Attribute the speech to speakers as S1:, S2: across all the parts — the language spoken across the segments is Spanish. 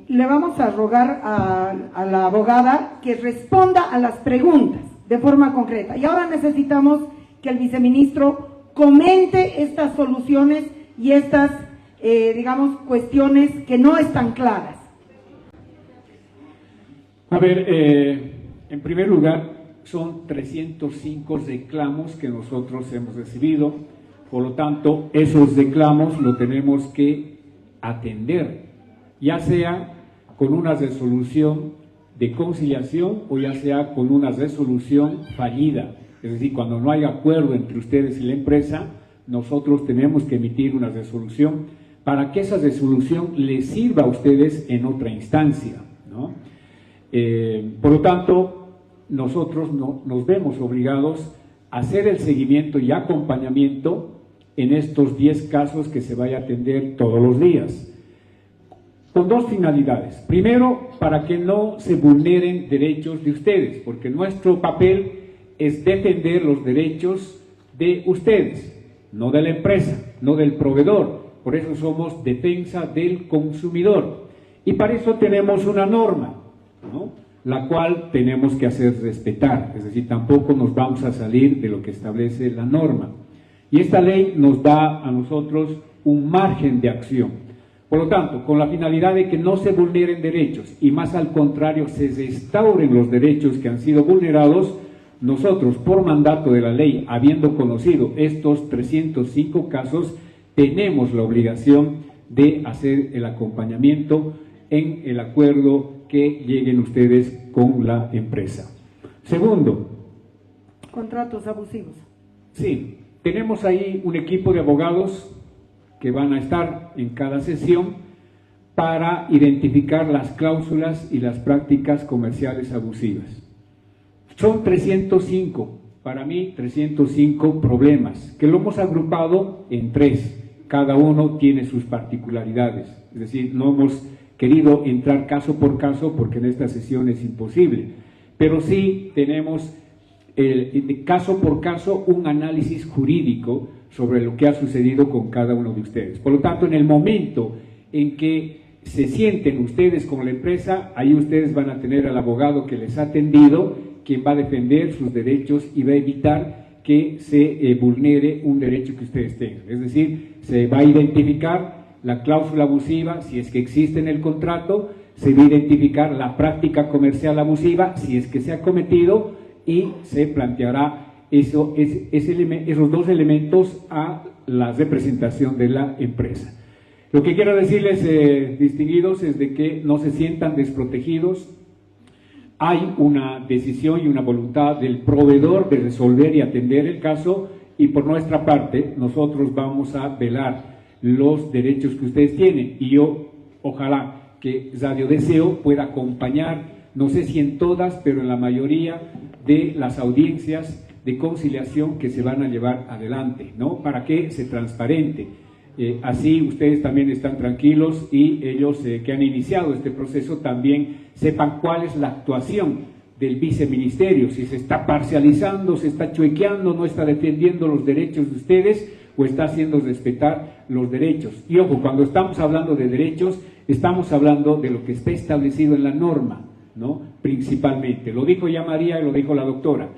S1: le vamos a rogar a la abogada que responda a las preguntas de forma concreta. Y ahora necesitamos que el viceministro comente estas soluciones y estas, digamos, cuestiones que no están claras.
S2: A ver, en primer lugar, son 305 reclamos que nosotros hemos recibido, por lo tanto, esos reclamos lo tenemos que atender, ya sea con una resolución de conciliación o ya sea con una resolución fallida. Es decir, cuando no hay acuerdo entre ustedes y la empresa, nosotros tenemos que emitir una resolución para que esa resolución les sirva a ustedes en otra instancia, ¿no? Por lo tanto, nosotros nos vemos obligados a hacer el seguimiento y acompañamiento en estos 10 casos que se vaya a atender todos los días, con dos finalidades. Primero, para que no se vulneren derechos de ustedes, porque nuestro papel es defender los derechos de ustedes, no de la empresa, no del proveedor. Por eso somos defensa del consumidor. Y para eso tenemos una norma, ¿no?, la cual tenemos que hacer respetar. Es decir, tampoco nos vamos a salir de lo que establece la norma. Y esta ley nos da a nosotros un margen de acción. Por lo tanto, con la finalidad de que no se vulneren derechos y más al contrario se restauren los derechos que han sido vulnerados, nosotros, por mandato de la ley, habiendo conocido estos 305 casos, tenemos la obligación de hacer el acompañamiento en el acuerdo que lleguen ustedes con la empresa. Segundo,
S1: contratos abusivos.
S2: Sí, tenemos ahí un equipo de abogados que van a estar en cada sesión para identificar las cláusulas y las prácticas comerciales abusivas. Son 305, para mí 305 problemas, que lo hemos agrupado en 3, cada uno tiene sus particularidades, es decir, no hemos querido entrar caso por caso porque en esta sesión es imposible, pero sí tenemos caso por caso un análisis jurídico sobre lo que ha sucedido con cada uno de ustedes. Por lo tanto, en el momento en que se sienten ustedes con la empresa, ahí ustedes van a tener al abogado que les ha atendido, quien va a defender sus derechos y va a evitar que se vulnere un derecho que ustedes tengan. Es decir, se va a identificar la cláusula abusiva, si es que existe en el contrato, se va a identificar la práctica comercial abusiva, si es que se ha cometido, y se planteará esos dos elementos a la representación de la empresa. Lo que quiero decirles, distinguidos, es de que no se sientan desprotegidos. Hay una decisión y una voluntad del proveedor de resolver y atender el caso, y por nuestra parte nosotros vamos a velar los derechos que ustedes tienen, y yo ojalá que Radio Deseo pueda acompañar, no sé si en todas, pero en la mayoría de las audiencias de conciliación que se van a llevar adelante, ¿no?, para que se transparente. Así ustedes también están tranquilos y ellos que han iniciado este proceso también sepan cuál es la actuación del viceministerio, si se está parcializando, se está chuequeando, no está defendiendo los derechos de ustedes o está haciendo respetar los derechos. Y ojo, cuando estamos hablando de derechos, estamos hablando de lo que está establecido en la norma, ¿no?, principalmente. Lo dijo ya María y lo dijo la doctora.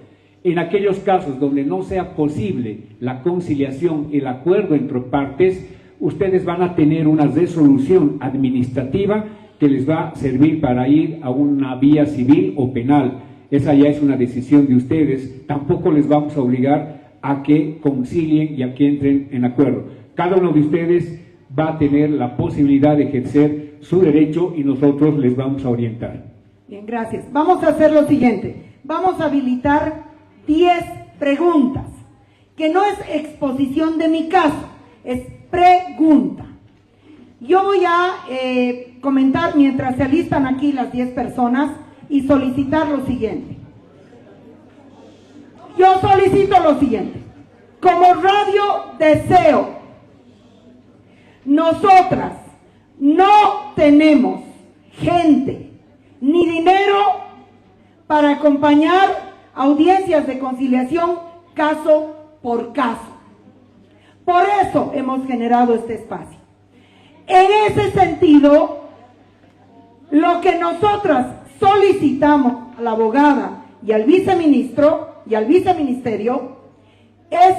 S2: En aquellos casos donde no sea posible la conciliación, el acuerdo entre partes, ustedes van a tener una resolución administrativa que les va a servir para ir a una vía civil o penal. Esa ya es una decisión de ustedes. Tampoco les vamos a obligar a que concilien y a que entren en acuerdo. Cada uno de ustedes va a tener la posibilidad de ejercer su derecho y nosotros les vamos a orientar.
S1: Bien, gracias. Vamos a hacer lo siguiente. Vamos a habilitar 10 preguntas, que no es exposición de mi caso, es pregunta. Yo voy a comentar mientras se alistan aquí las 10 personas y solicitar lo siguiente. Yo solicito lo siguiente. Como Radio Deseo, nosotras no tenemos gente ni dinero para acompañar audiencias de conciliación caso por caso. Por eso hemos generado este espacio. En ese sentido, Lo que nosotras solicitamos a la abogada y al viceministro y al viceministerio es,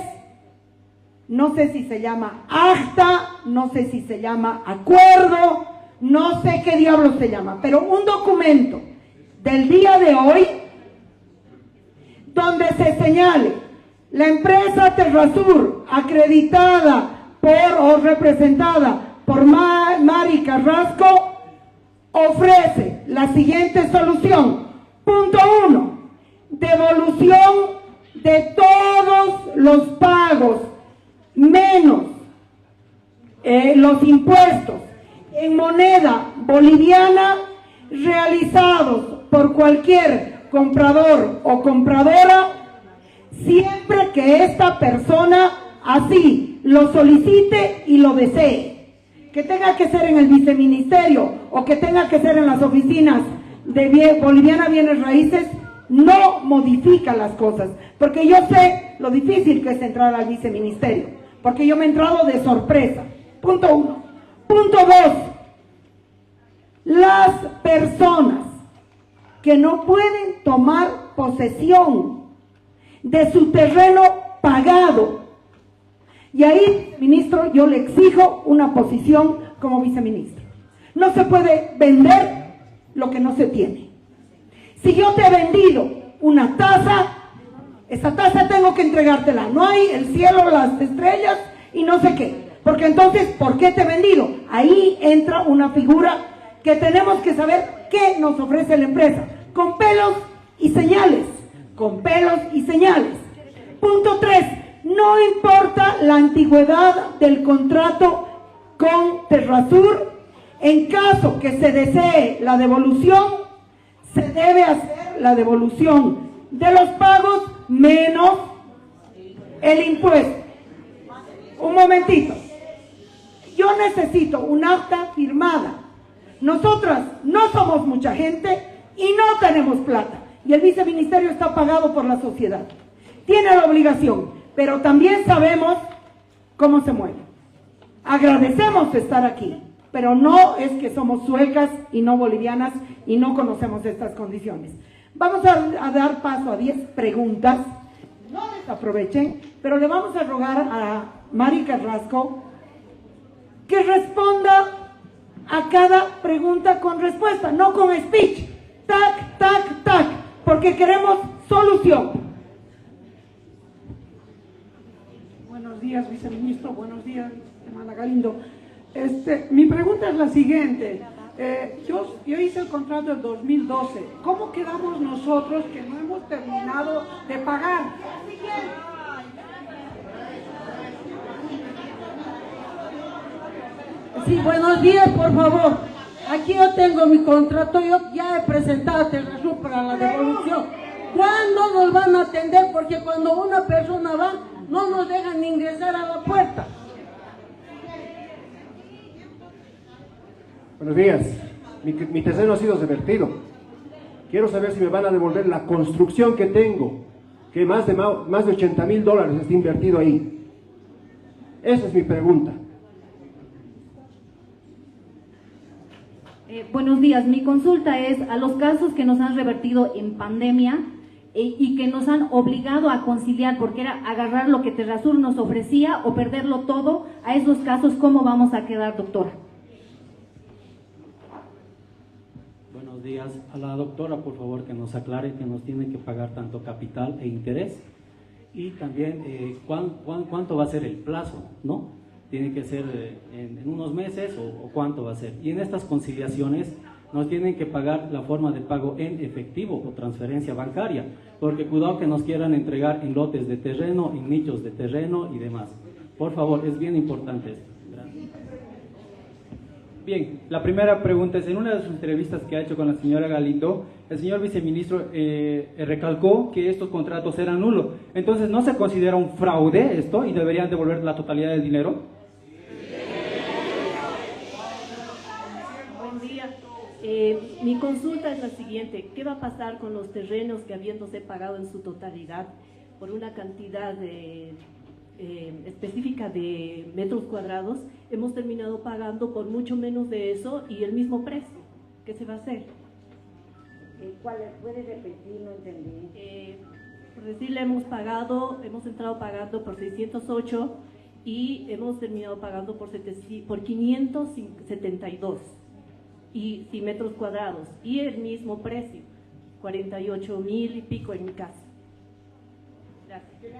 S1: no sé si se llama acta, no sé si se llama acuerdo, no sé qué diablos se llama, pero un documento del día de hoy donde se señale la empresa Terrasur acreditada por o representada por Mari Carrasco ofrece la siguiente solución. Punto 1. Devolución de todos los pagos menos los impuestos en moneda boliviana realizados por cualquier comprador o compradora, siempre que esta persona así lo solicite y lo desee. Que tenga que ser en el viceministerio o que tenga que ser en las oficinas de Boliviana Bienes Raíces, no modifica las cosas, porque yo sé lo difícil que es entrar al viceministerio, porque yo me he entrado de sorpresa. Punto 1. Punto 2. Las personas que no pueden tomar posesión de su terreno pagado, y ahí, ministro, yo le exijo una posición como viceministro. No se puede vender lo que no se tiene. Si yo te he vendido una taza, esa taza tengo que entregártela. No hay el cielo, las estrellas y no sé qué. Porque entonces, ¿por qué te he vendido? Ahí entra una figura que tenemos que saber qué nos ofrece la empresa. Con pelos y señales. Con pelos y señales. Punto 3. No importa la antigüedad del contrato con Terrasur, en caso que se desee la devolución, se debe hacer la devolución de los pagos menos el impuesto. Un momentito. Yo necesito un acta firmada. Nosotras no somos mucha gente y no tenemos plata. Y el viceministerio está pagado por la sociedad. Tiene la obligación. Pero también sabemos cómo se mueve. Agradecemos estar aquí, pero no es que somos suecas y no bolivianas y no conocemos estas condiciones. Vamos a dar paso a 10 preguntas. No desaprovechen, pero le vamos a rogar a Mari Carrasco que responda a cada pregunta con respuesta, no con speech. Tac, tac, tac, porque queremos solución.
S3: Buenos días, viceministro. Buenos días, hermana Galindo. Mi pregunta es la siguiente. Yo hice el contrato del 2012. ¿Cómo quedamos nosotros que no hemos terminado de pagar?
S4: Sí, buenos días, por favor. Aquí yo tengo mi contrato, yo ya he presentado a Terrasur para la devolución. ¿Cuándo nos van a atender? Porque cuando una persona va, no nos dejan ingresar a la puerta.
S5: Buenos días. Mi terreno ha sido revertido. Quiero saber si me van a devolver la construcción que tengo, que más de $80,000 está invertido ahí. Esa es mi pregunta.
S6: Buenos días. Mi consulta es a los casos que nos han revertido en pandemia y que nos han obligado a conciliar, porque era agarrar lo que Terrasur nos ofrecía o perderlo todo. A esos casos, ¿cómo vamos a quedar, doctora?
S7: Buenos días. A la doctora, por favor, que nos aclare que nos tiene que pagar tanto capital e interés, y también cuánto va a ser el plazo, ¿no? Tiene que ser en unos meses o cuánto va a ser. Y en estas conciliaciones nos tienen que pagar la forma de pago en efectivo o transferencia bancaria, porque cuidado que nos quieran entregar en lotes de terreno, en nichos de terreno y demás. Por favor, es bien importante esto. Gracias.
S8: Bien, la primera pregunta es, en una de sus entrevistas que ha hecho con la señora Galindo, el señor viceministro recalcó que estos contratos eran nulos. Entonces, ¿no se considera un fraude esto y deberían devolver la totalidad del dinero?
S9: Mi consulta es la siguiente: ¿qué va a pasar con los terrenos que, habiéndose pagado en su totalidad por una cantidad específica de metros cuadrados, hemos terminado pagando por mucho menos de eso y el mismo precio? ¿Qué se va a hacer?
S4: ¿Cuál puede repetir? No entendí.
S9: Por decirle, hemos entrado pagando por 608 y hemos terminado pagando por 572 y metros cuadrados, y el mismo precio, 48.000 y pico en mi casa. Gracias.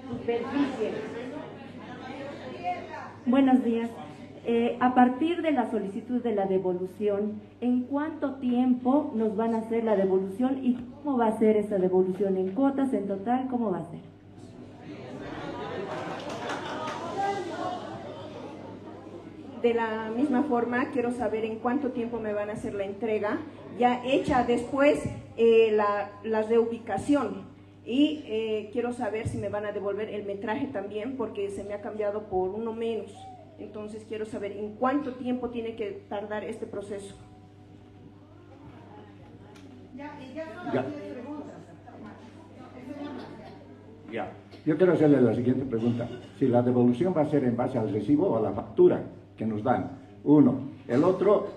S4: Superficie.
S10: Buenos días. A partir de la solicitud de la devolución, ¿en cuánto tiempo nos van a hacer la devolución y cómo va a ser esa devolución? ¿En cuotas, en total? ¿Cómo va a ser?
S11: De la misma forma, quiero saber en cuánto tiempo me van a hacer la entrega, ya hecha después la reubicación. Y quiero saber si me van a devolver el metraje también, porque se me ha cambiado por uno menos. Entonces quiero saber en cuánto tiempo tiene que tardar este proceso.
S12: Ya. Yo quiero hacerle la siguiente pregunta. Si la devolución va a ser en base al recibo o a la factura que nos dan. Uno. El otro,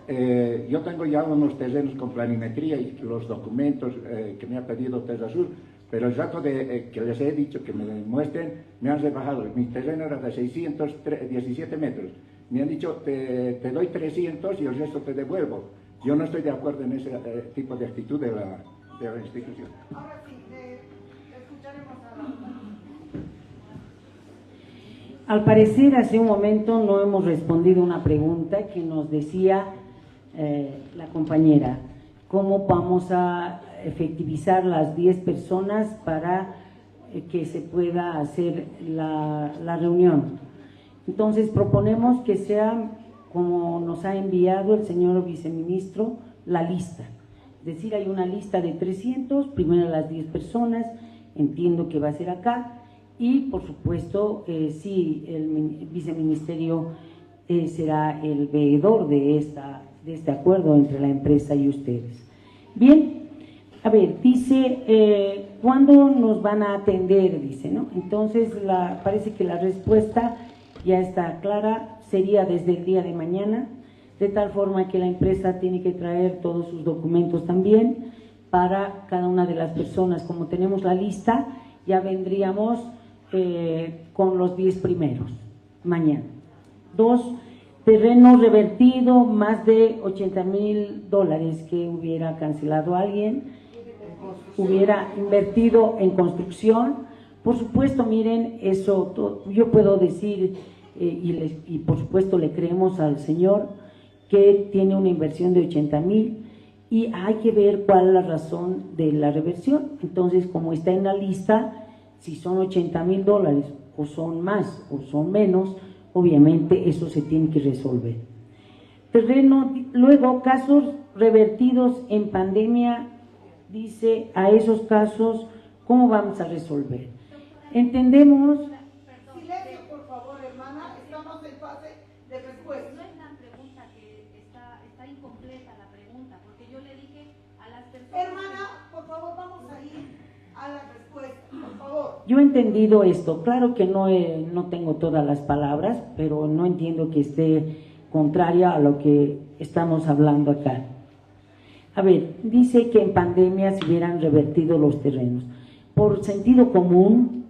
S12: yo tengo ya unos terrenos con planimetría y los documentos que me ha pedido TerraSur, pero el rato que les he dicho que me muestren, me han rebajado. Mi terreno era de 617 metros. Me han dicho, te doy 300 y el resto te devuelvo. Yo no estoy de acuerdo en ese tipo de actitud de la institución.
S1: Ahora sí, escucharemos a la...
S4: Al parecer, hace un momento no hemos respondido una pregunta que nos decía la compañera. ¿Cómo vamos a efectivizar las 10 personas para que se pueda hacer la reunión? Entonces, proponemos que sea, como nos ha enviado el señor viceministro, la lista. Es decir, hay una lista de 300, primero las 10 personas, entiendo que va a ser acá, y por supuesto, sí, el viceministerio será el veedor de este acuerdo entre la empresa y ustedes. Bien, a ver, dice, ¿cuándo nos van a atender? Dice, ¿no? Entonces, parece que la respuesta ya está clara, sería desde el día de mañana, de tal forma que la empresa tiene que traer todos sus documentos también para cada una de las personas. Como tenemos la lista, ya vendríamos con los 10 primeros, mañana. 2, terreno revertido, más de $80,000 que hubiera cancelado alguien, hubiera invertido en construcción. Por supuesto, miren, eso yo puedo decir, y por supuesto le creemos al señor, que tiene una inversión de 80,000 y hay que ver cuál es la razón de la reversión. Entonces, como está en la lista, si son $80,000 o son más o son menos, obviamente eso se tiene que resolver. Terreno, luego casos revertidos en pandemia, dice, a esos casos, ¿cómo vamos a resolver? Entendemos...
S1: Silencio, por favor, hermana, estamos en fase de respuesta.
S6: No es la pregunta que está incompleta la pregunta, porque yo le dije a las personas...
S1: Hermana, por favor, vamos a ir a la respuesta, por favor.
S4: Yo he entendido esto, claro que no tengo todas las palabras, pero no entiendo que esté contraria a lo que estamos hablando acá. A ver, dice que en pandemia se hubieran revertido los terrenos. Por sentido común,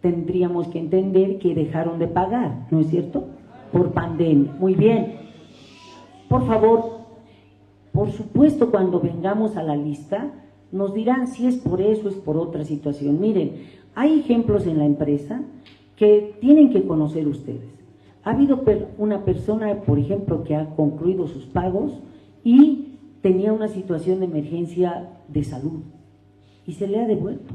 S4: tendríamos que entender que dejaron de pagar, ¿no es cierto? Por pandemia. Muy bien. Por favor, por supuesto, cuando vengamos a la lista, nos dirán si es por eso, es por otra situación. Miren, hay ejemplos en la empresa que tienen que conocer ustedes. Ha habido una persona, por ejemplo, que ha concluido sus pagos y tenía una situación de emergencia de salud y se le ha devuelto.